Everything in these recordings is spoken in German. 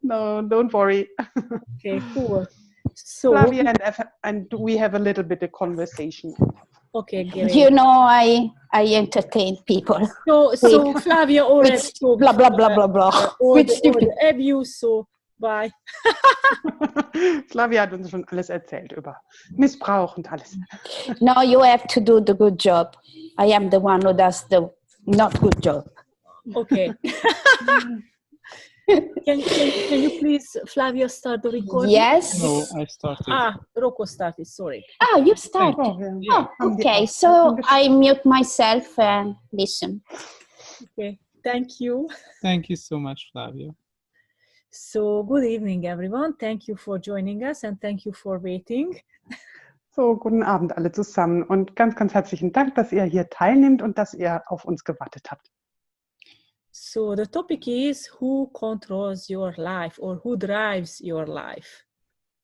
No, don't worry. Okay, cool. So, Flavia and we have a little bit of conversation. okay, great. You know, I entertain people. So Flavia already With blah blah blah blah blah. all With the stupid. abuse, so bye. Flavia hat uns schon alles erzählt über Missbrauch und alles. No, you have to do the good job. I am the one who does the not good job. Okay. Can you please, Flavia, start the recording? Yes. No, I started. Rocco started, sorry. You start. Yeah. Okay, so I mute myself and listen. Okay, thank you. Thank you so much, Flavia. So, good evening, everyone. Thank you for joining us and thank you for waiting. So, guten Abend alle zusammen und ganz, ganz herzlichen Dank, dass ihr hier teilnehmt und dass ihr auf uns gewartet habt. So, the topic is who controls your life or who drives your life?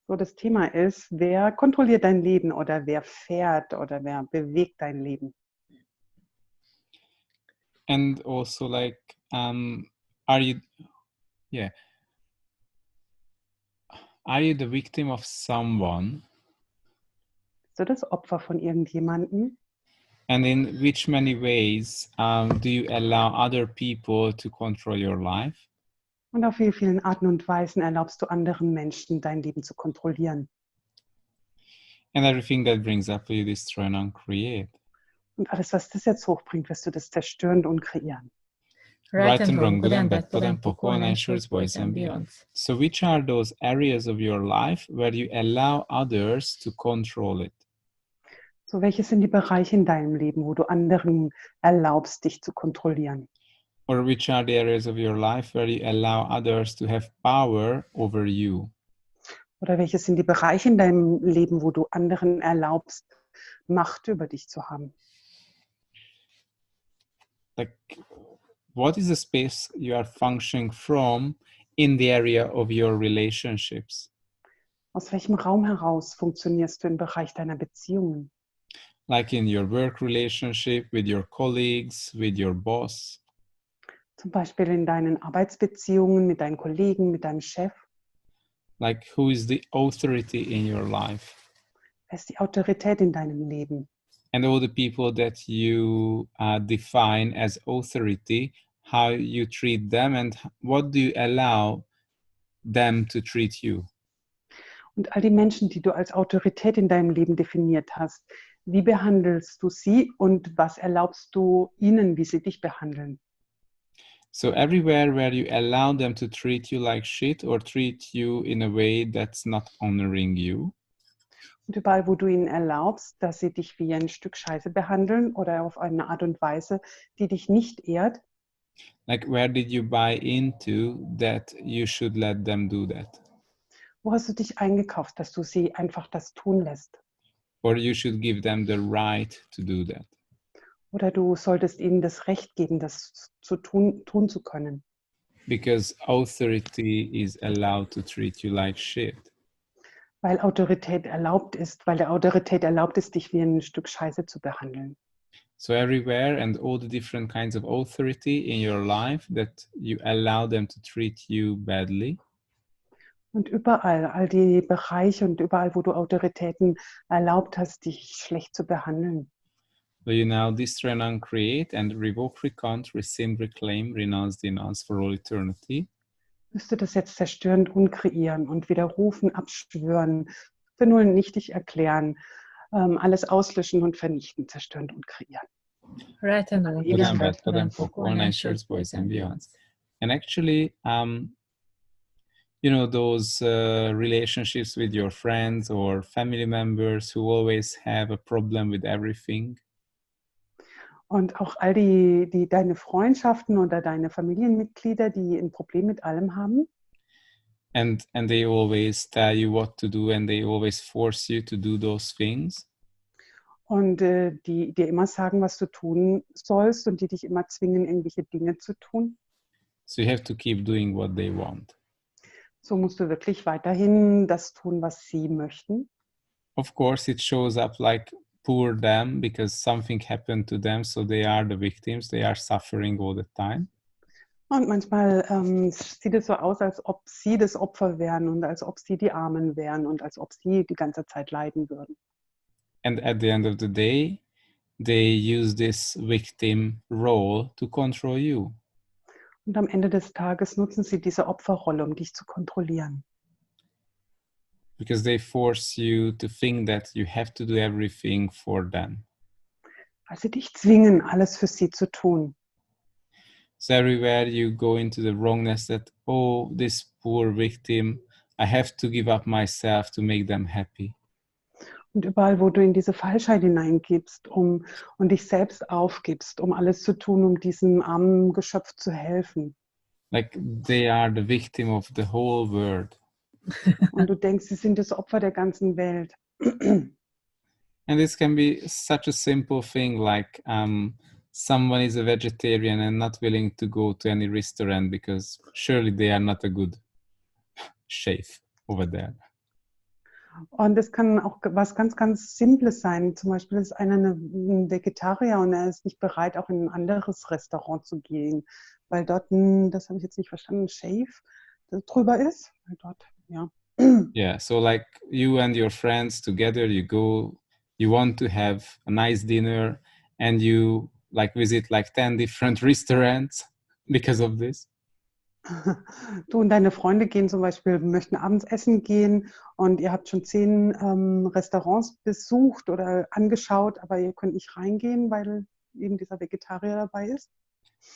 So, das Thema ist, wer kontrolliert dein Leben oder wer fährt oder wer bewegt dein Leben? And also, like, are you the victim of someone? Bist du das Opfer von irgendjemandem? And in which many ways do you allow other people to control your life? Und auf wie vielen Arten und Weisen erlaubst du anderen Menschen, dein Leben zu kontrollieren? And everything that brings up you destroy and uncreate. Und alles, was das jetzt hochbringt, wirst du das zerstören und kreieren. Right and wrong, good and bad, podem, pokon, and shorts, boys and beyond. So which are those areas of your life where you allow others to control it? So, welche sind die Bereiche in deinem Leben, wo du anderen erlaubst, dich zu kontrollieren? Or which are the areas of your life where you allow others to have power over you? Oder welche sind die Bereiche in deinem Leben, wo du anderen erlaubst, Macht über dich zu haben? Like, what is the space you are functioning from in the area of your relationships? Aus welchem Raum heraus funktionierst du im Bereich deiner Beziehungen? Like in your work relationship, with your colleagues, with your boss? Zum Beispiel in deinen Arbeitsbeziehungen mit deinen Kollegen, mit deinem Chef. Like, who is the authority in your life? Wer ist die Autorität in deinem Leben? And all the people that you define as authority, how you treat them and what do you allow them to treat you? Und all die Menschen, die du als Autorität in deinem Leben definiert hast, wie behandelst du sie und was erlaubst du ihnen, wie sie dich behandeln? So everywhere where you allow them to treat you like shit or treat you in a way that's not honoring you. Und überall, wo du ihnen erlaubst, dass sie dich wie ein Stück Scheiße behandeln oder auf eine Art und Weise, die dich nicht ehrt. Like, where did you buy into that you should let them do that? Wo hast du dich eingekauft, dass du sie einfach das tun lässt? Or you should give them the right to do that. Oder du solltest ihnen das Recht geben, das zu tun zu können. Because authority is allowed to treat you like shit. Weil Autorität erlaubt ist, weil der Autorität erlaubt ist, dich wie ein Stück Scheiße zu behandeln. So everywhere and all the different kinds of authority in your life that you allow them to treat you badly. Und überall, all die Bereiche und überall, wo du Autoritäten erlaubt hast, dich schlecht zu behandeln. So you now destroy and uncreate and revoke, recount, rescind, reclaim, renounce, denounce for all eternity. Müsst du das jetzt zerstören und kreieren und widerrufen, abschwören, vernullen, nichtig erklären, alles auslöschen und vernichten, zerstören und kreieren. Right and wrong. And actually, you know, those relationships with your friends or family members who always have a problem with everything. Und auch all die deine Freundschaften oder deine Familienmitglieder, die ein Problem mit allem haben. And they always tell you what to do and they always force you to do those things. Und die dir immer sagen, was du tun sollst und die dich immer zwingen, irgendwelche Dinge zu tun. So you have to keep doing what they want. So musst du wirklich weiterhin das tun, was sie möchten. Of course, it shows up like poor them because something happened to them, so they are the victims. They are suffering all the time. Und manchmal sieht es so aus, als ob sie das Opfer wären und als ob sie die Armen wären und als ob sie die ganze Zeit leiden würden. And at the end of the day, they use this victim role to control you. Und am Ende des Tages nutzen sie diese Opferrolle, um dich zu kontrollieren. Because they force you to think that you have to do everything for them. Weil sie dich zwingen, alles für sie zu tun. So everywhere you go into the wrongness that, oh, this poor victim, I have to give up myself to make them happy. Und überall, wo du in diese Falschheit hineingibst und dich selbst aufgibst, um alles zu tun, um diesem armen Geschöpf zu helfen. Like they are the victim of the whole world. Und du denkst, sie sind das Opfer der ganzen Welt. And this can be such a simple thing like someone is a vegetarian and not willing to go to any restaurant because surely they are not a good chef over there. Und es kann auch was ganz, ganz Simples sein. Zum Beispiel ist einer ein Vegetarier und er ist nicht bereit, auch in ein anderes Restaurant zu gehen, weil dort das habe ich jetzt nicht verstanden, Chef drüber ist. Weil dort, ja. Yeah, so like you and your friends together, you want to have a nice dinner and you like visit like 10 different restaurants because of this. Du und deine Freunde gehen zum Beispiel, möchten abends essen gehen und ihr habt schon 10 Restaurants besucht oder angeschaut, aber ihr könnt nicht reingehen, weil eben dieser Vegetarier dabei ist.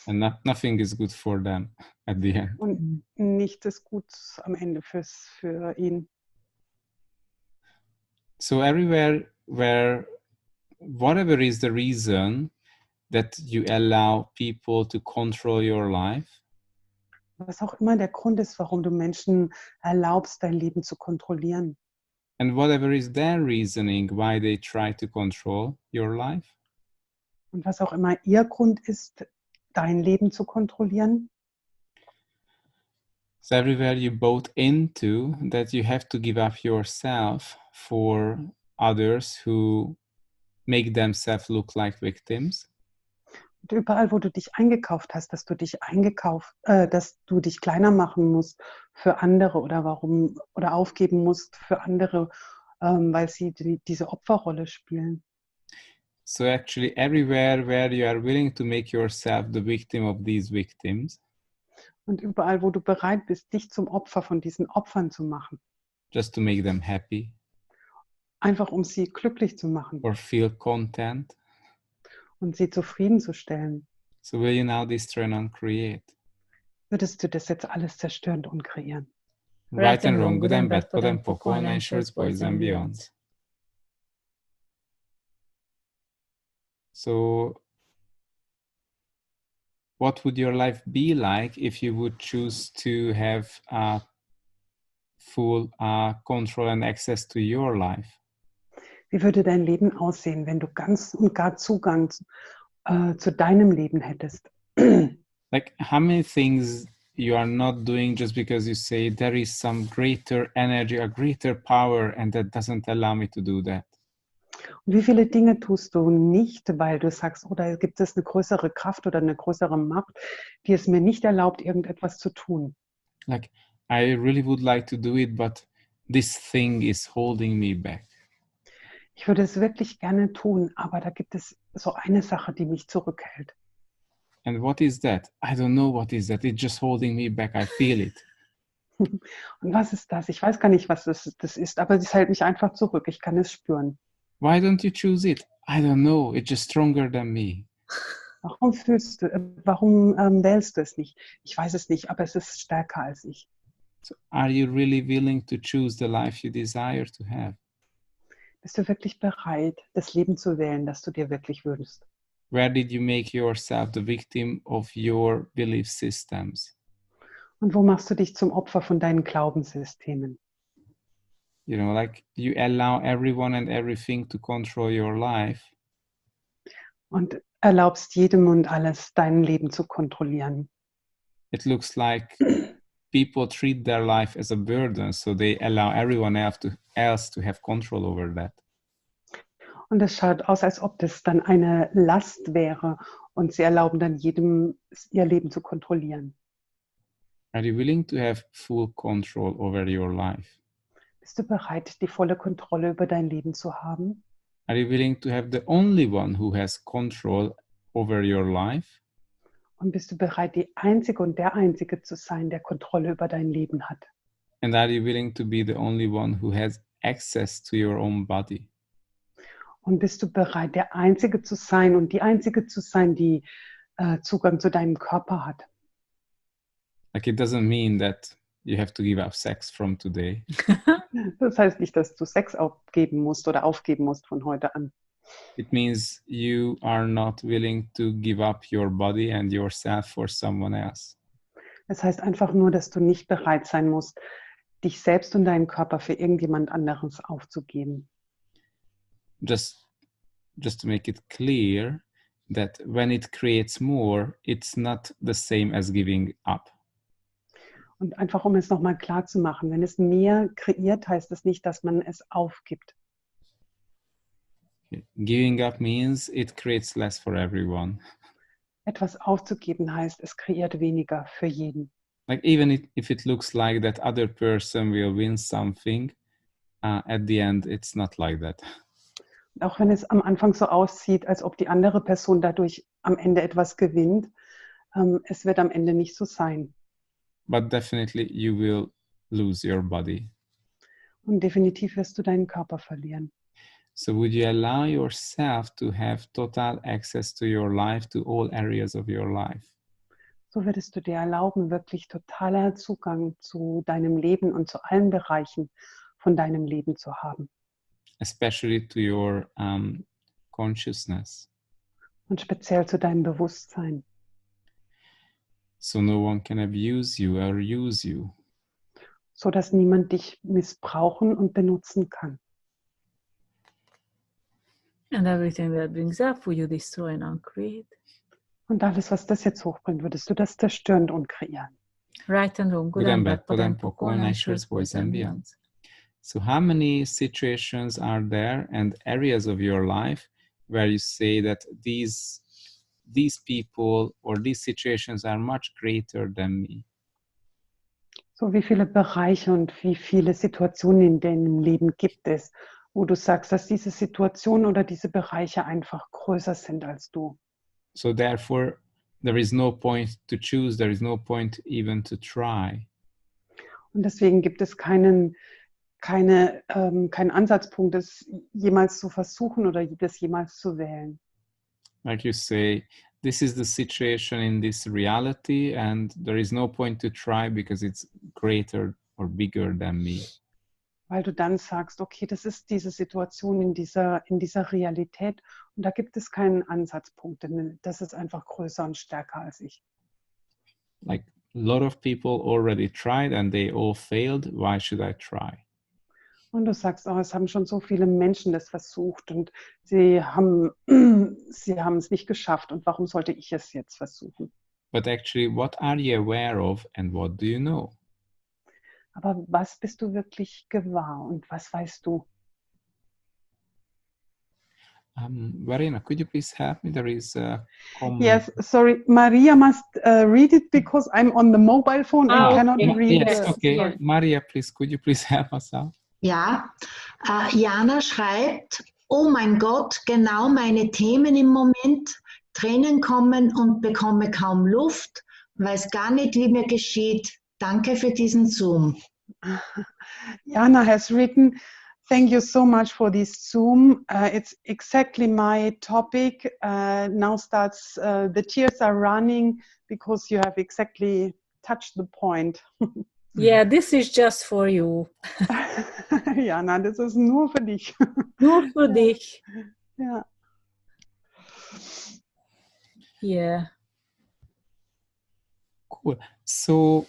And nothing is good for them at the end. Und nichts ist gut am Ende für ihn. So everywhere where whatever is the reason that you allow people to control your life, Was auch immer der Grund ist, warum du Menschen erlaubst, dein Leben zu kontrollieren. and whatever is their reasoning why they try to control your life, Und was auch immer ihr Grund ist, dein Leben zu kontrollieren. so everywhere you bought into that you have to give up yourself for others who make themselves look like victims. Und überall, wo du dich eingekauft hast, dass du dich kleiner machen musst für andere oder aufgeben musst für andere, weil sie diese Opferrolle spielen. So actually everywhere where you are willing to make yourself the victim of these victims, Und überall, wo du bereit bist, dich zum Opfer von diesen Opfern zu machen, just to make them happy einfach um sie glücklich zu machen or feel content, und sie zufriedenzustellen, so will you now destroy and create. würdest du das jetzt alles zerstören und kreieren. Right and wrong, good and bad, pod and poco, unanswered boys and beyond. So what would your life be like if you would choose to have full control and access to your life? Wie würde dein Leben aussehen, wenn du ganz und gar Zugang zu deinem Leben hättest? Like how many things you are not doing just because you say there is some greater energy, a greater power, and that doesn't allow me to do that. Und wie viele Dinge tust du nicht, weil du sagst, oder gibt es eine größere Kraft oder eine größere Macht, die es mir nicht erlaubt, irgendetwas zu tun? Like I really would like to do it, but this thing is holding me back. Ich würde es wirklich gerne tun, aber da gibt es so eine Sache, die mich zurückhält. And what is that? I don't know what is that. It's just holding me back. I feel it. Und was ist das? Ich weiß gar nicht, was das ist, aber es hält mich einfach zurück. Ich kann es spüren. Why don't you choose it? I don't know. It's just stronger than me. Warum wählst du es nicht? Ich weiß es nicht, aber es ist stärker als ich. So are you really willing to choose the life you desire to have? Bist du wirklich bereit, das Leben zu wählen, das du dir wirklich wünschst? Where did you make yourself the victim of your belief systems? Und wo machst du dich zum Opfer von deinen Glaubenssystemen? You know, like you allow everyone and everything to control your life. Und erlaubst jedem und alles, dein Leben zu kontrollieren. It looks like people treat their life as a burden, so they allow everyone else to have control over that. Und es schaut aus, als ob das dann eine Last wäre und sie erlauben dann jedem, ihr Leben zu kontrollieren. Are you willing to have full control over your life? Bist du bereit, die volle Kontrolle über dein Leben zu haben? Are you willing to have the only one who has control over your life? Und bist du bereit, die Einzige und der Einzige zu sein, der Kontrolle über dein Leben hat? And are you willing to be the only one who has access to your own body? Und bist du bereit, der Einzige zu sein und die Einzige zu sein, die Zugang zu deinem Körper hat? Like, it doesn't mean that you have to give up sex from today. Das heißt nicht, dass du Sex aufgeben musst oder aufgeben musst von heute an. It means you are not willing to give up your body and yourself for someone else. Das heißt einfach nur, dass du nicht bereit sein musst, dich selbst und deinen Körper für irgendjemand anderes aufzugeben. Just to make it clear that when it creates more, it's not the same as giving up. Und einfach, um es nochmal klar zu machen, wenn es mehr kreiert, heißt es nicht, dass man es aufgibt. Giving up means it creates less for everyone. Etwas aufzugeben heißt, es kreiert weniger für jeden. Like, even if it looks like that other person will win something, at the end it's not like that. Auch wenn es am Anfang so aussieht, als ob die andere Person dadurch am Ende etwas gewinnt, es wird am Ende nicht so sein. But definitely you will lose your body. Und definitiv wirst du deinen Körper verlieren. So would you allow yourself to have total access to your life, to all areas of your life? So würdest du dir erlauben, wirklich totaler Zugang zu deinem Leben und zu allen Bereichen von deinem Leben zu haben. Especially to your consciousness. Und speziell zu deinem Bewusstsein. So no one can abuse you or use you. So dass niemand dich missbrauchen und benutzen kann. And everything that brings up, will you destroy and uncreate? Und alles, was das jetzt hochbringt, würdest du das zerstören und kreieren. Right and wrong, good and bad, podempok, all natures, boys and beyond. So how many situations are there and areas of your life where you say that these people or these situations are much greater than me? So wie viele Bereiche und wie viele Situationen in deinem Leben gibt es, wo du sagst, dass diese Situationen oder diese Bereiche einfach größer sind als du. So therefore, there is no point to choose, there is no point even to try. Und deswegen gibt es keinen Ansatzpunkt, das jemals zu versuchen oder das jemals zu wählen. Like you say, this is the situation in this reality and there is no point to try because it's greater or bigger than me. Weil du dann sagst, okay, das ist diese Situation in dieser Realität und da gibt es keinen Ansatzpunkt, denn das ist einfach größer und stärker als ich. Like, a lot of people already tried and they all failed. Why should I try? Und du sagst, oh, es haben schon so viele Menschen das versucht und sie haben es nicht geschafft und warum sollte ich es jetzt versuchen? But actually, what are you aware of and what do you know? Aber was bist du wirklich gewahr und was weißt du? Verena, could you please help me? There is a comment. Yes, sorry, Maria must read it because I'm on the mobile phone and cannot read Yes, it. okay. Sorry. Maria, please, could you please help us out? Ja, Jana schreibt, oh mein Gott, genau meine Themen im Moment, Tränen kommen und bekomme kaum Luft, weiß gar nicht, wie mir geschieht. Danke für diesen Zoom. Jana has written, thank you so much for this Zoom. It's exactly my topic. Now starts, the tears are running because you have exactly touched the point. Yeah, this is just for you. Jana, das ist nur für dich. Nur für dich. Ja. Yeah. Cool. So,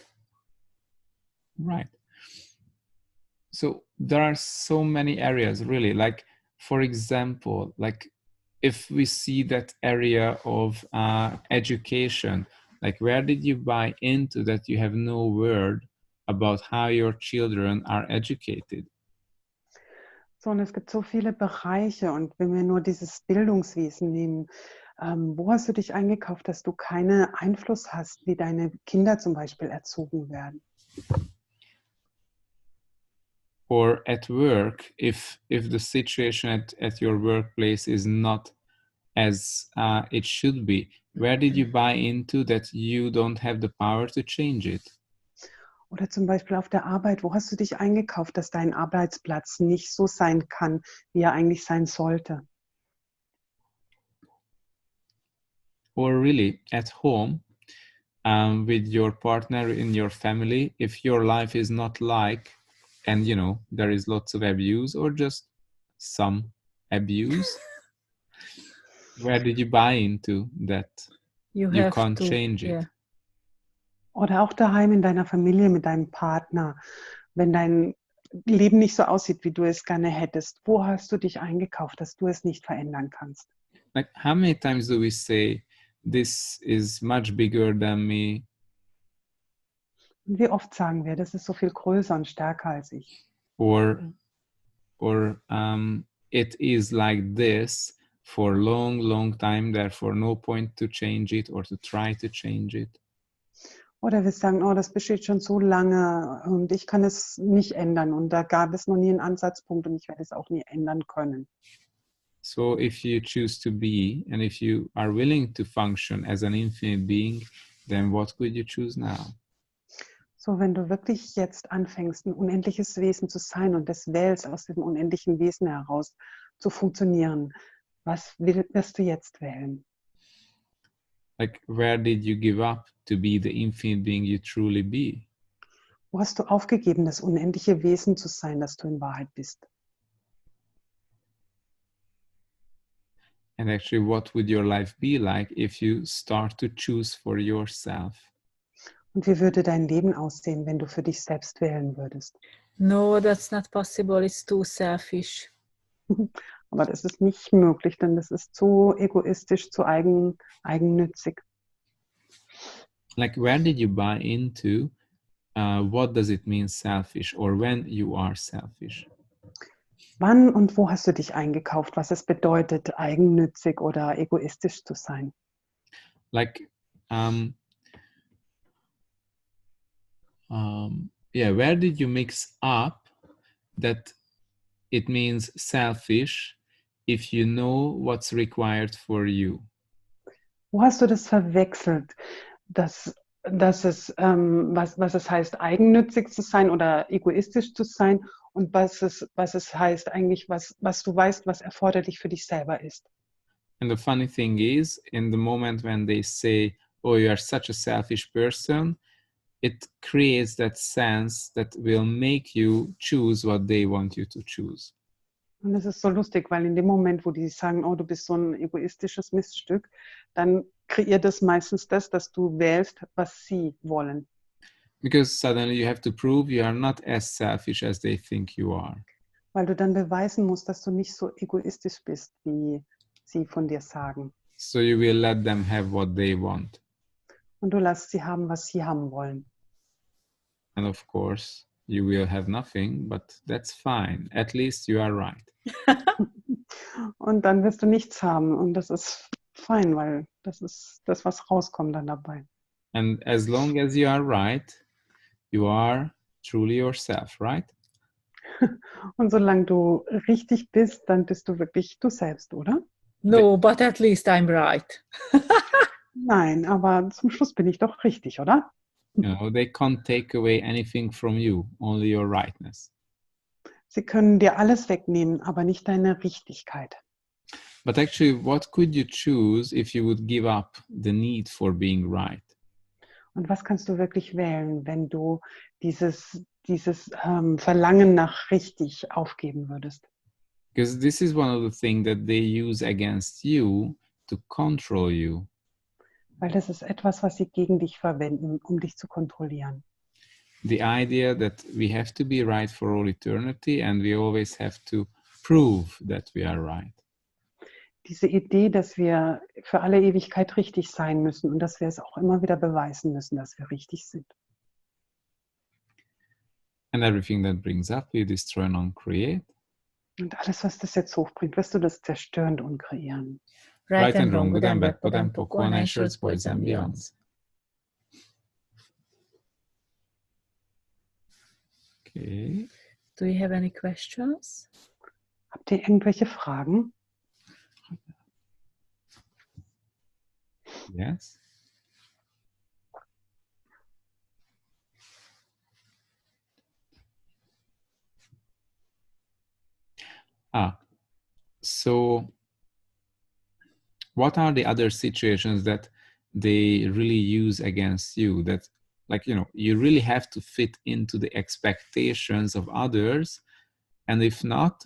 right. So there are so many areas, really. Like, for example, like if we see that area of education, like where did you buy into that you have no word about how your children are educated? So, und es gibt so viele Bereiche und wenn wir nur dieses Bildungswesen nehmen, Wo hast du dich eingekauft, dass du keinen Einfluss hast, wie deine Kinder zum Beispiel erzogen werden? Or at work, if the situation at your workplace is not as it should be, where did you buy into that you don't have the power to change it? Oder zum Beispiel auf der Arbeit, wo hast du dich eingekauft, dass dein Arbeitsplatz nicht so sein kann, wie er eigentlich sein sollte? Or really at home, with your partner in your family, if your life is not like, and you know, there is lots of abuse or just some abuse, where did you buy into that You you have can't to, change it? yeah. Oder auch daheim in deiner Familie mit deinem Partner, wenn dein Leben nicht so aussieht, wie du es gerne hättest. Wo hast du dich eingekauft, dass du es nicht verändern kannst? Like, how many times do we say, this is much bigger than me? Und wie oft sagen wir, das ist so viel größer und stärker als ich? Or it is like this for a long time, therefore no point to change it or to try to change it. Oder wir sagen, oh, das besteht schon so lange und ich kann es nicht ändern und da gab es noch nie einen Ansatzpunkt und ich werde es auch nie ändern können. So if you choose to be, and if you are willing to function as an infinite being, then what could you choose now? So, wenn du wirklich jetzt anfängst, ein unendliches Wesen zu sein und das wählst, aus dem unendlichen Wesen heraus zu funktionieren, was wirst du jetzt wählen? Like, where did you give up to be the infinite being you truly be? Wo hast du aufgegeben, das unendliche Wesen zu sein, das du in Wahrheit bist? And actually, what would your life be like if you start to choose for yourself? Und wie würde dein Leben aussehen, wenn du für dich selbst wählen würdest? No, that's not possible. It's too selfish. Aber das ist nicht möglich, denn das ist zu egoistisch, zu eigennützig. Like, where did you buy into what does it mean selfish, or when you are selfish? Wann und wo hast du dich eingekauft, was es bedeutet, eigennützig oder egoistisch zu sein? Like, yeah, where did you mix up that it means selfish if you know what's required for you? Wo hast du das verwechselt, dass es, was es heißt, eigennützig zu sein oder egoistisch zu sein und was es heißt eigentlich, was du weißt, was erforderlich für dich selber ist? And the funny thing is, in the moment when they say, oh, you are such a selfish person, it creates that sense that will make you choose what they want you to choose. Und es ist so lustig, weil in dem Moment, wo die sagen, oh, du bist so ein egoistisches Miststück, dann kreiert es meistens das, dass du wählst, was sie wollen. Because suddenly you have to prove you are not as selfish as they think you are. Weil du dann beweisen musst, dass du nicht so egoistisch bist, wie sie von dir sagen. So you will let them have what they want. Und du lässt sie haben, was sie haben wollen. And of course, you will have nothing, but that's fine. At least you are right. Und dann wirst du nichts haben. Und das ist fein, weil das ist das, was rauskommt dann dabei. And as long as you are right, you are truly yourself, right? Und solange du richtig bist, dann bist du wirklich du selbst, oder? No, but at least I'm right. Nein, aber zum Schluss bin ich doch richtig, oder? You know, they can't take away anything from you, only your rightness. Sie können dir alles wegnehmen, aber nicht deine Richtigkeit. But actually, what could you choose if you would give up the need for being right? Und was kannst du wirklich wählen, wenn du dieses Verlangen nach richtig aufgeben würdest? Because this is one of the things that they use against you to control you. Weil das ist etwas, was sie gegen dich verwenden, um dich zu kontrollieren. The idea that we have to be right for all eternity and we always have to prove that we are right. Diese Idee, dass wir für alle Ewigkeit richtig sein müssen und dass wir es auch immer wieder beweisen müssen, dass wir richtig sind. And everything that brings up, you destroy and uncreate. Und alles, was das jetzt hochbringt, wirst du das zerstören und kreieren. Right and wrong, good and bad, pod and poco, online shirts, boys and beyonds. Okay. Do you have any questions? Habt ihr irgendwelche Fragen? Yes. So what are the other situations that they really use against you, that, like, you know, you really have to fit into the expectations of others, and if not,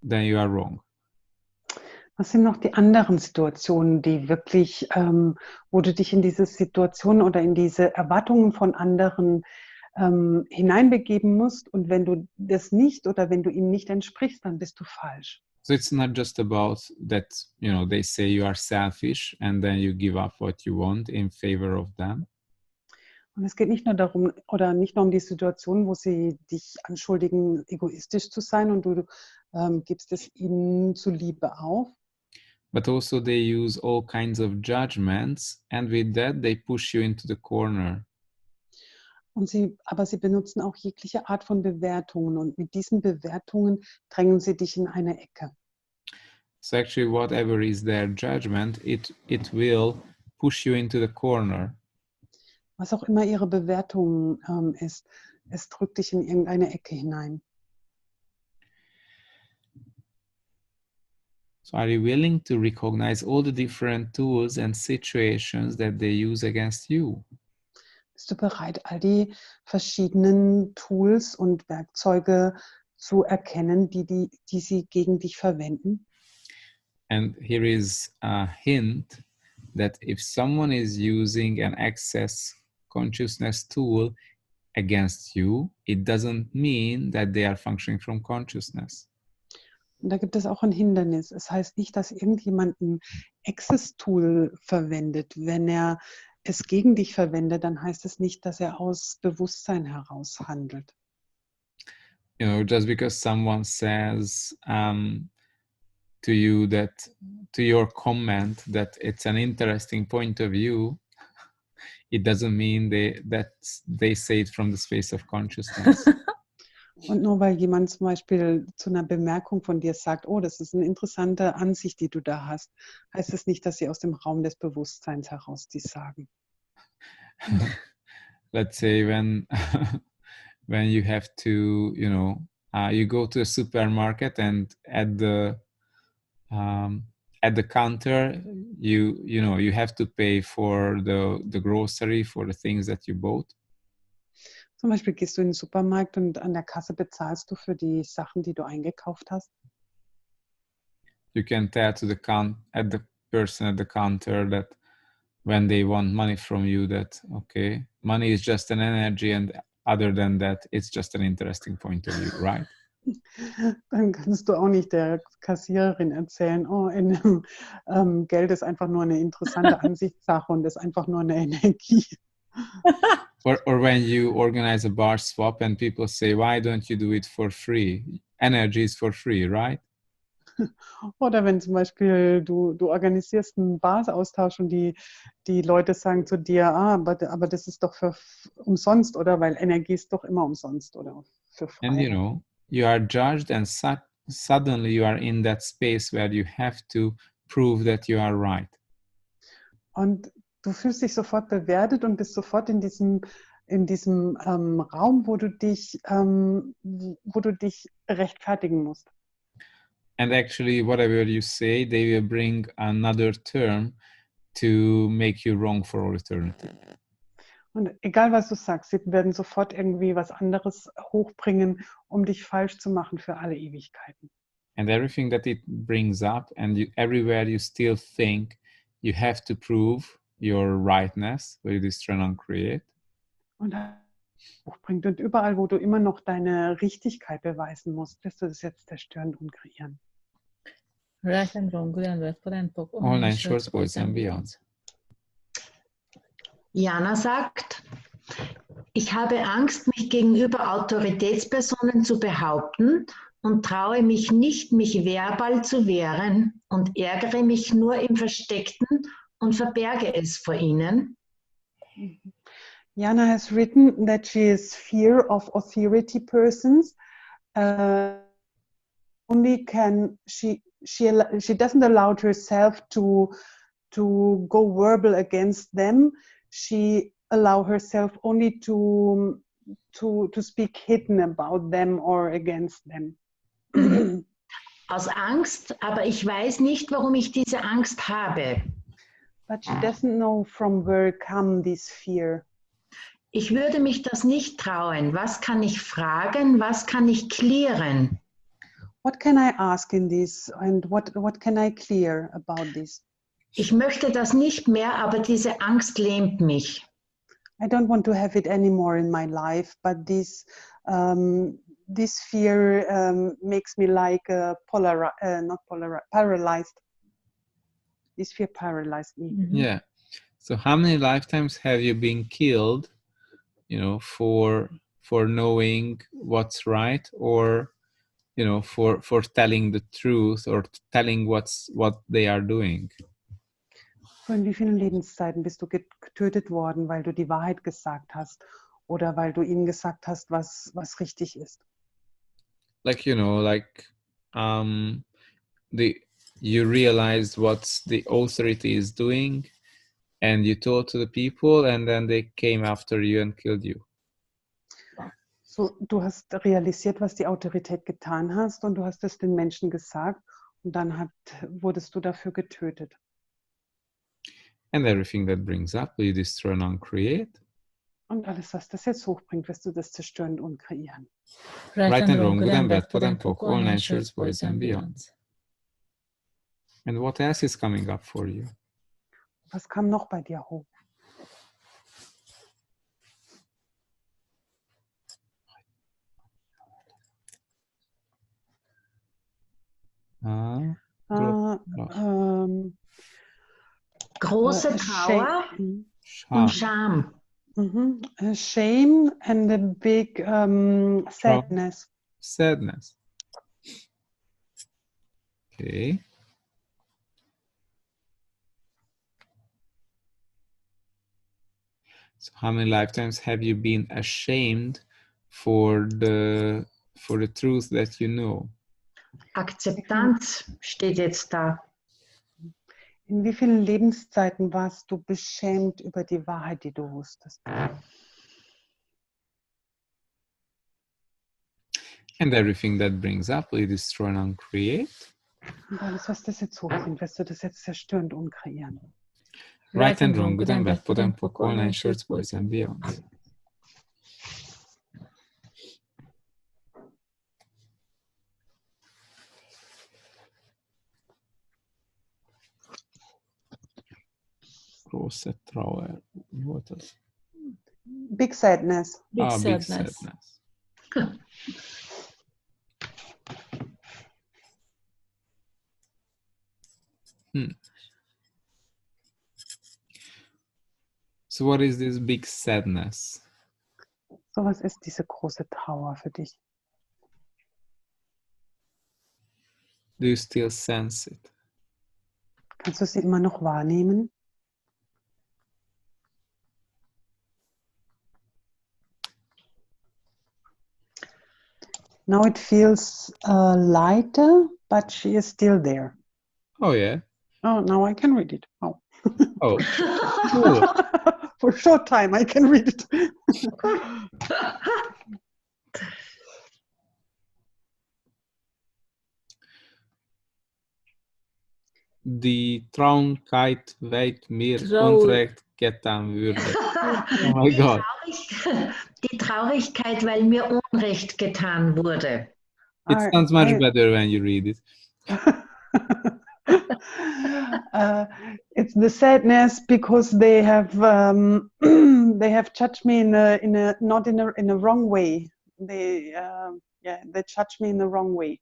then you are wrong? Was sind noch die anderen Situationen, die wirklich, wo du dich in diese Situation oder in diese Erwartungen von anderen hineinbegeben musst, und wenn du das nicht oder wenn du ihnen nicht entsprichst, dann bist du falsch. So it's not just about that, you know, they say you are selfish and then you give up what you want in favor of them. Und es geht nicht nur darum, oder nicht nur um die Situation, wo sie dich anschuldigen, egoistisch zu sein, und du gibst es ihnen zuliebe auf. But also they use all kinds of judgments, and with that they push you into the corner. Aber sie benutzen auch jegliche Art von Bewertungen, und mit diesen Bewertungen drängen sie dich in eine Ecke. So actually whatever is their judgment, it will push you into the corner. Was auch immer ihre Bewertung ist, es drückt dich in irgendeine Ecke hinein. So are you willing to recognize all the different tools and situations that they use against you? Bist du bereit, all die verschiedenen Tools und Werkzeuge zu erkennen, die sie gegen dich verwenden? And here is a hint that if someone is using an access consciousness tool against you, it doesn't mean that they are functioning from consciousness. Und da gibt es auch ein Hindernis. Es heißt nicht, dass irgendjemand ein Access-Tool verwendet. Wenn er es gegen dich verwendet, dann heißt es nicht, dass er aus Bewusstsein heraus handelt. You know, just because someone says to you that, to your comment, that it's an interesting point of view, it doesn't mean that they say it from the space of consciousness. Und nur weil jemand zum Beispiel zu einer Bemerkung von dir sagt, oh, das ist eine interessante Ansicht, die du da hast, heißt es nicht, dass sie aus dem Raum des Bewusstseins heraus dies sagen. Let's say when you have to, you know, you go to a supermarket, and at the counter, you have to pay for the grocery, for the things that you bought. Zum Beispiel gehst du in den Supermarkt und an der Kasse bezahlst du für die Sachen, die du eingekauft hast. You can tell to the person at the counter that when they want money from you, that okay, money is just an energy, and other than that, it's just an interesting point of view, right? Dann kannst du auch nicht der Kassiererin erzählen, oh, Geld ist einfach nur eine interessante Ansichtssache und ist einfach nur eine Energie. Or when you organize a bar swap and people say, why don't you do it for free? Energy is for free, right? Oder wenn zum Beispiel du organisierst einen Baraustausch und die Leute sagen zu dir, aber das ist doch für umsonst, oder? Weil Energie ist doch immer umsonst oder für frei. And you know, you are judged, and suddenly you are in that space where you have to prove that you are right. Und du fühlst dich sofort bewertet und bist sofort in diesem Raum, wo du dich rechtfertigen musst. And actually, whatever you say, they will bring another term to make you wrong for all eternity. Und egal, was du sagst, sie werden sofort irgendwie was anderes hochbringen, um dich falsch zu machen für alle Ewigkeiten. And everything that it brings up, and everywhere you still think you have to prove your rightness, where you try and create. Und hochbringt. Und überall, wo du immer noch deine Richtigkeit beweisen musst, wirst du das jetzt zerstören und kreieren. Right and wrong, good and bad, pod and poco, Online shorts, boys and beyonds. Jana sagt, ich habe Angst, mich gegenüber Autoritätspersonen zu behaupten und traue mich nicht, mich verbal zu wehren und ärgere mich nur im Versteckten und verberge es vor ihnen. Jana has written that she is fear of authority persons. Only can she doesn't allow herself to go verbal against them. She allow herself only to speak hidden about them or against them. Aus Angst, aber ich weiß nicht, warum ich diese Angst habe. But she doesn't know from where come this fear. Ich würde mich das nicht trauen. Was kann ich fragen? Was kann ich klären? What can I ask in this and what can I clear about this? Ich möchte das nicht mehr, aber diese Angst lähmt mich. I don't want to have it anymore in my life, but this fear makes me like paralyzed. This fear paralyzed me. Yeah. So how many lifetimes have you been killed, you know, for knowing what's right, or, you know, for telling the truth or telling what they are doing? In wie vielen Lebenszeiten bist du getötet worden, weil du die Wahrheit gesagt hast oder weil du ihnen gesagt hast, was richtig ist? Like, you know, like you realized what the authority is doing, and you told to the people, and then they came after you and killed you. So, du hast realisiert, was die Autorität getan hast, und du hast es den Menschen gesagt, und dann wurdest du dafür getötet. And everything that brings up, will you destroy and uncreate? Und alles, was das jetzt hochbringt, wirst du das zerstören und kreieren. Right and wrong, good and bad, pot and poke, all nine shirts, boys and beyond. And what else is coming up for you? Was kam noch bei dir hoch? Große Trauer und Scham. Shame and a big sadness. Sadness. Okay. So how many lifetimes have you been ashamed for the truth that you know? Akzeptanz steht jetzt da. In wie vielen Lebenszeiten warst du beschämt über die Wahrheit, die du wusstest? And everything that brings up, will you destroy and uncreate? Und alles, was das jetzt hochbringt, wirst du das jetzt zerstören und kreieren. Right and wrong, good and bad, pot and poke, all nine shirts, boys and beyond. Große Trauer. What else? Big sadness. Big sadness. So what is this big sadness? So was ist diese große Trauer für dich? Do you still sense it? Kannst du sie immer noch wahrnehmen? Now it feels lighter, but she is still there. Oh yeah. Oh, now I can read it. Oh. Oh, cool. For a short time, I can read it. Die Traurigkeit weit mir Unrecht getan würde. Oh my God. Die Traurigkeit, weil mir Unrecht getan wurde. It sounds much better when you read it. It's the sadness because they have judged me in a not in a wrong way. They judge me in the wrong way.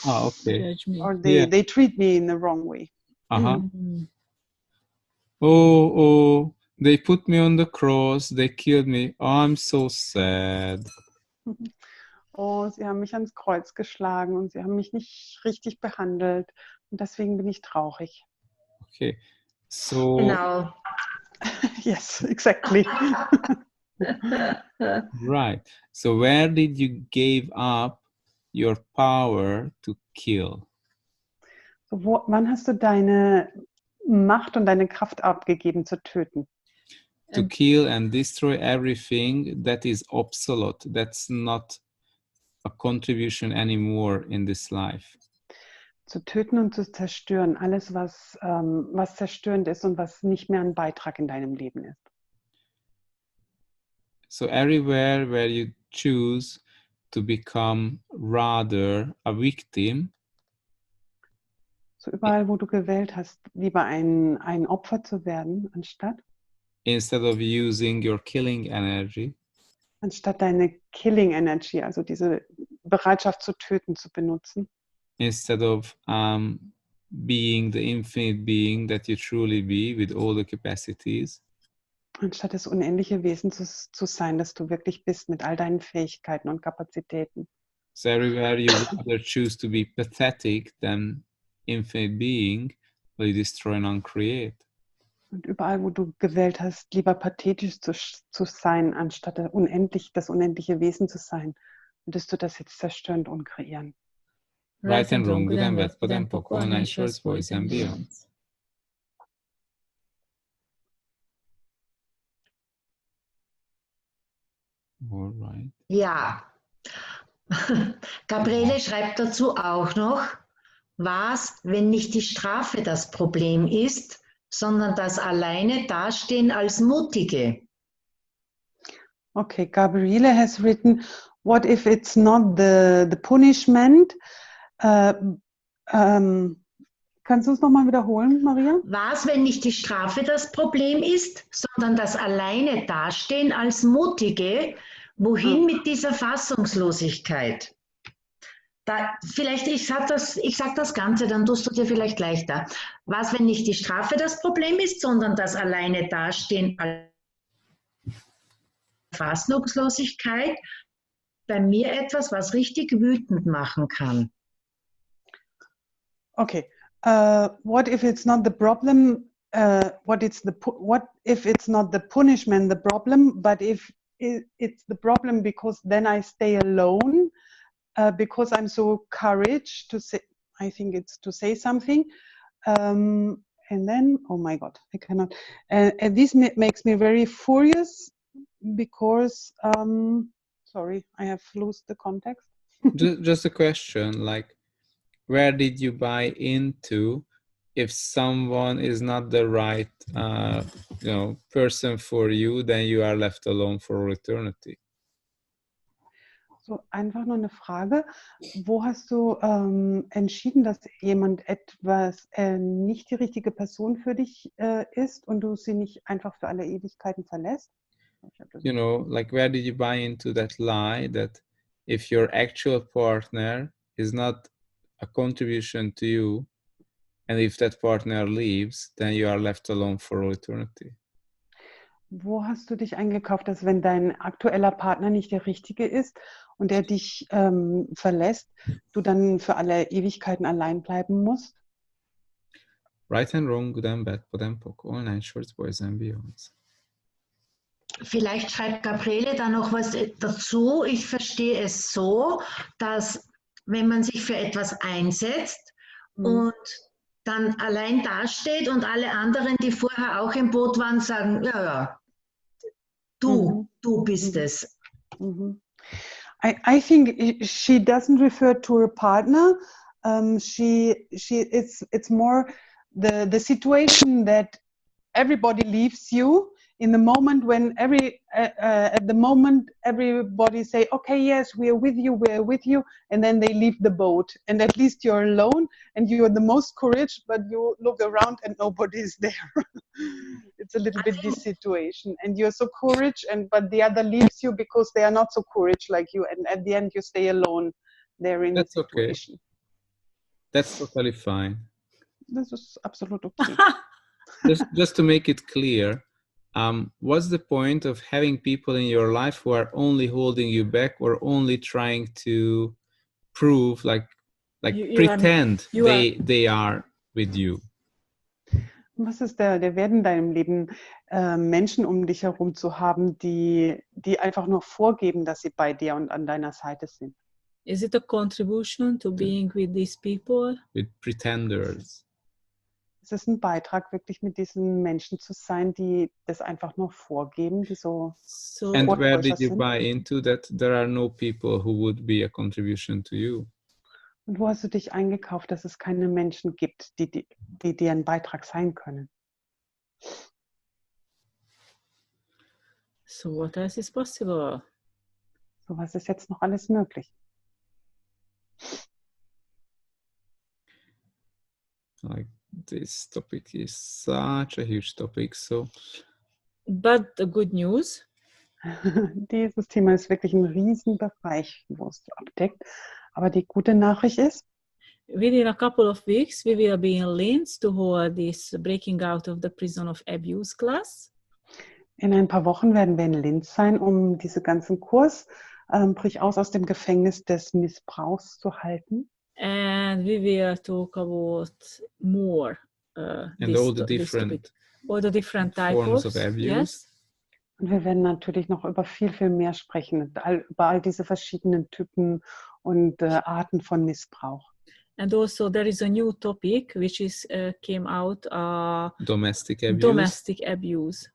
Oh, okay. Or they treat me in the wrong way. Oh, they put me on the cross. They killed me. Oh, I'm so sad. oh, sie haben mich ans Kreuz geschlagen und sie haben mich nicht richtig behandelt und deswegen bin ich traurig. Okay. So, Genau. Yes, exactly. right. So where did you give up your power to kill? So, wann hast du deine Macht und deine Kraft abgegeben zu töten? To kill and destroy everything that is obsolete, that's not a contribution anymore in this life. Zu töten und zu zerstören, alles, was zerstörend ist und was nicht mehr ein Beitrag in deinem Leben ist. So everywhere where you choose to become rather a victim, So überall, wo du gewählt hast, lieber ein Opfer zu werden, instead of using your killing energy, anstatt deine Killing Energy, also diese Bereitschaft zu töten, zu benutzen. instead of being the infinite being that you truly be with all the capacities, Anstatt das unendliche Wesen zu sein, das du wirklich bist mit all deinen Fähigkeiten und Kapazitäten. so everywhere you rather choose to be pathetic than infinite being, will you destroy and uncreate. Und überall, wo du gewählt hast, lieber pathetisch zu sein, anstatt das unendliche Wesen zu sein, würdest du das jetzt zerstören und kreieren. Right and wrong, good and bad, but then poco, all nine shorts, boys and beyonds. All right. Ja. Gabriele schreibt dazu auch noch, was, wenn nicht die Strafe das Problem ist, sondern das alleine Dastehen als Mutige. Okay, Gabriele has written, what if it's not the punishment? Kannst du es nochmal wiederholen, Maria? Was, wenn nicht die Strafe das Problem ist, sondern das alleine Dastehen als Mutige? Wohin mit dieser Fassungslosigkeit? Vielleicht, ich sag das Ganze, dann tust du dir vielleicht leichter. Was, wenn nicht die Strafe das Problem ist, sondern das alleine Dastehen als Fassungslosigkeit? Bei mir etwas, was richtig wütend machen kann. Okay. What if it's not the problem? What if it's not the punishment the problem, but if it's the problem because then I stay alone because I'm so courage to say. I think it's to say something, and then oh my God, I cannot. And this makes me very furious because sorry, I have lost the context. Just a question, like, where did you buy into if someone is not the right person for you, then you are left alone for all eternity? So einfach nur eine Frage. Wo hast du entschieden, dass jemand etwas nicht die richtige Person für dich ist und du sie nicht einfach für alle Ewigkeiten verlässt? You know, like, where did you buy into that lie that if your actual partner is not a contribution to you, and if that partner leaves, then you are left alone for all eternity? Wo hast du dich eingekauft, dass wenn dein aktueller Partner nicht der richtige ist und er dich verlässt, du dann für alle Ewigkeiten allein bleiben musst? Right and wrong, good and bad, but then poco, all nine shorts, boys and beyonds. Vielleicht schreibt Gabriele da noch was dazu. Ich verstehe es so, dass wenn man sich für etwas einsetzt und dann allein dasteht und alle anderen, die vorher auch im Boot waren, sagen, ja, du bist es. I think she doesn't refer to her partner. It's more the situation that everybody leaves you in the moment when at the moment everybody say, okay, yes, we're with you, and then they leave the boat, and at least you're alone and you're the most courage, but you look around and nobody's there. It's a little bit this situation, and you're so courage, but the other leaves you because they are not so courage like you, and at the end you stay alone there in That's the situation. Okay. That's totally fine. Das ist absolut okay. just to make it clear, what's the point of having people in your life who are only holding you back or only trying to prove, like pretend they are with you? Was ist der Wert in deinem Leben, Menschen um dich herum zu haben, die einfach nur vorgeben, dass sie bei dir und an deiner Seite sind? Is it a contribution to being with these people? With pretenders. Ist es ein Beitrag, wirklich mit diesen Menschen zu sein, die das einfach nur vorgeben, die so And where did you sind? buy into that there are no people who would be a contribution to you? Und wo hast du dich eingekauft, dass es keine Menschen gibt, die dir ein Beitrag sein können? So what else is possible? So, was ist jetzt noch alles möglich? Like, this topic is such a huge topic. So, But the good news, Dieses Thema ist wirklich ein Riesenbereich, wo es abdeckt. Aber die gute Nachricht ist, within a couple of weeks, we will be in Linz to hold this Breaking Out of the Prison of Abuse class. in ein paar Wochen werden wir in Linz sein, um diesen ganzen Kurs Brich aus dem Gefängnis des Missbrauchs zu halten. And we will talk about more and all the different types of abuse. Yes. Und wir werden natürlich noch über viel, viel mehr sprechen, über all diese verschiedenen Typen und Arten von Missbrauch. And also there is a new topic which is came out, Domestic abuse. Domestic abuse.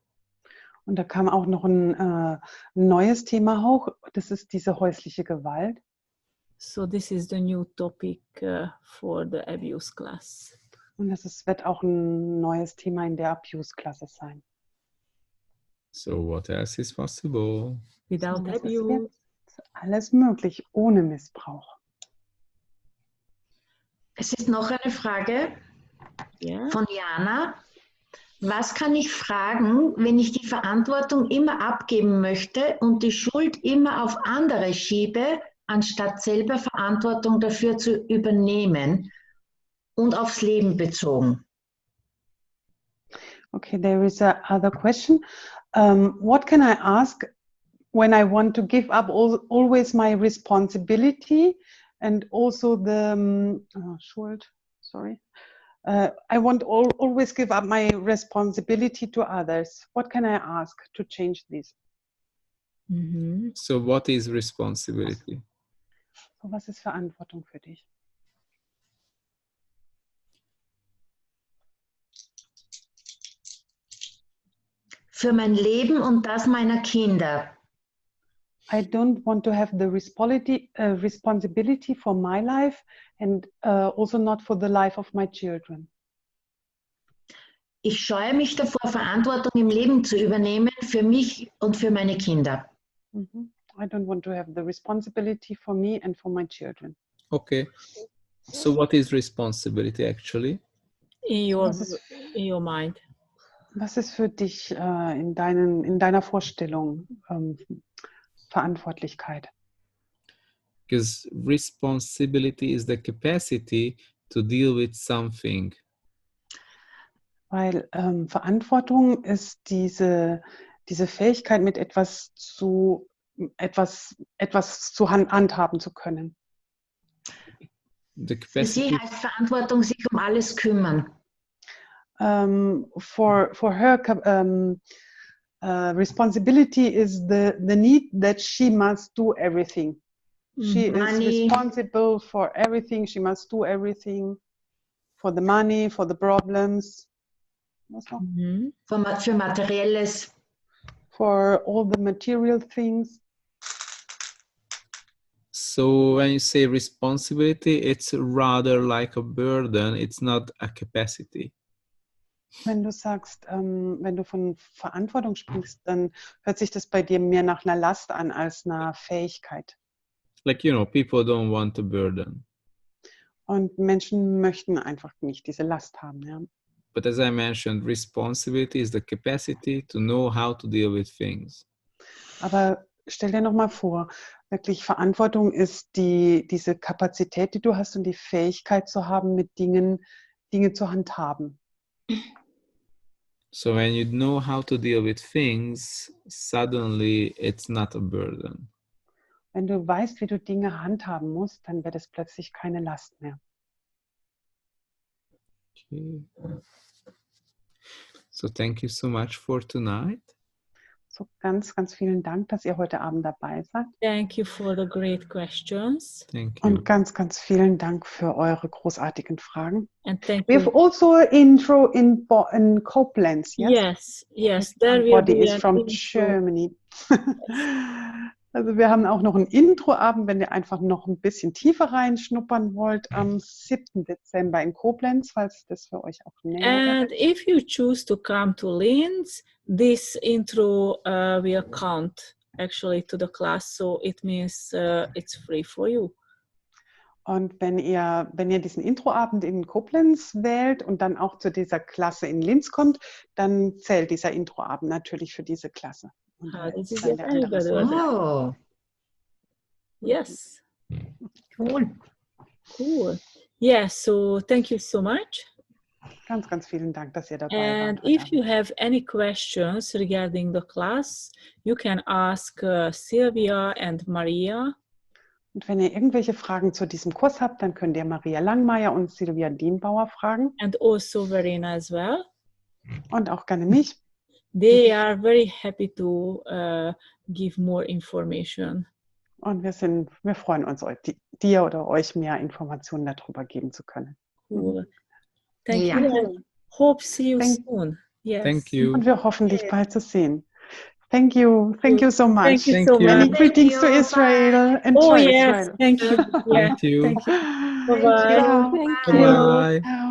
Und da kam auch noch ein neues Thema hoch, das ist diese häusliche Gewalt. So this is the new topic for the abuse class. Und wird auch ein neues Thema in der Abuse-Klasse sein. So what else is possible? Without Das abuse. ist alles möglich, ohne Missbrauch. Es ist noch eine Frage von Jana. Was kann ich fragen, wenn ich die Verantwortung immer abgeben möchte und die Schuld immer auf andere schiebe, anstatt selber Verantwortung dafür zu übernehmen und aufs Leben bezogen? Okay, there is a other question. What can I ask when I want to give up always my responsibility and also the Schuld? Sorry. I want always give up my responsibility to others. What can I ask to change this? Mm-hmm. So what is responsibility? So, was ist Verantwortung für dich? Für mein Leben und das meiner Kinder. I don't want to have the responsibility for my life and also not for the life of my children. Ich scheue mich davor, Verantwortung im Leben zu übernehmen für mich und für meine Kinder. I don't want to have the responsibility for me and for my children. Okay. So what is responsibility actually? In your mind. Was ist für dich in deiner Vorstellung Verantwortlichkeit? Because responsibility is the capacity to deal with something. Weil Verantwortung ist diese Fähigkeit, mit etwas zu handhaben zu können. The Für sie capacity, heißt Verantwortung, sich um alles kümmern. For her, responsibility is the need that she must do everything. She is responsible for everything. She must do everything for the money, for the problems. Was noch? Für Materielles. For all the material things. so when you say responsibility, it's rather like a burden. It's not a capacity. Wenn du sagst, wenn du von Verantwortung sprichst, dann hört sich das bei dir mehr nach einer Last an als einer Fähigkeit. Like, people don't want a burden. Und Menschen möchten einfach nicht diese Last haben. Ja. But as I mentioned, responsibility is the capacity to know how to deal with things. Aber stell dir noch mal vor, wirklich Verantwortung ist diese Kapazität, die du hast und die Fähigkeit zu haben, mit Dinge zu handhaben. So when you know how to deal with things, suddenly it's not a burden. Wenn du weißt, wie du Dinge handhaben musst, dann wird es plötzlich keine Last mehr. Okay. So thank you so much for tonight. So ganz, ganz vielen Dank, dass ihr heute Abend dabei seid. Thank you for the great questions. Thank you. Und ganz, ganz vielen Dank für eure großartigen Fragen. And thank We have you. also intro in Koblenz, yes? Yes, there will Everybody be is an from intro. Germany. Also wir haben auch noch einen Introabend, wenn ihr einfach noch ein bisschen tiefer reinschnuppern wollt, am 7. Dezember in Koblenz, falls das für euch auch näher And ist. if you choose to come to Linz, this intro will count actually to the class, so it means it's free for you. Und wenn ihr diesen Introabend in Koblenz wählt und dann auch zu dieser Klasse in Linz kommt, dann zählt dieser Introabend natürlich für diese Klasse. Und How da did you ist dann get der andere anybody? so. Oh, Yes, cool. cool. Yes, so thank you so much. Ganz, ganz vielen Dank, dass ihr dabei And wart. heute if you Abend. have any questions regarding the class, you can ask Sylvia and Maria. Und wenn ihr irgendwelche Fragen zu diesem Kurs habt, dann könnt ihr Maria Langmeier und Silvia Dienbauer fragen And also Verena as well. und auch gerne mich. They are very happy to give more information. Und wir freuen uns, dir oder euch mehr Informationen darüber geben zu können. Cool. Thank Ja. you. And hope see you Thank- soon. Yes. Thank you. Und wir hoffen, dich bald zu sehen. Thank you so much. Thank you Thank so you. Many much. greetings to Thank you. Israel. Oh Enjoy yes, Israel. thank you. Yeah, Thank you. thank you. Thank Bye-bye. Ciao. Thank Bye you. bye. Ciao.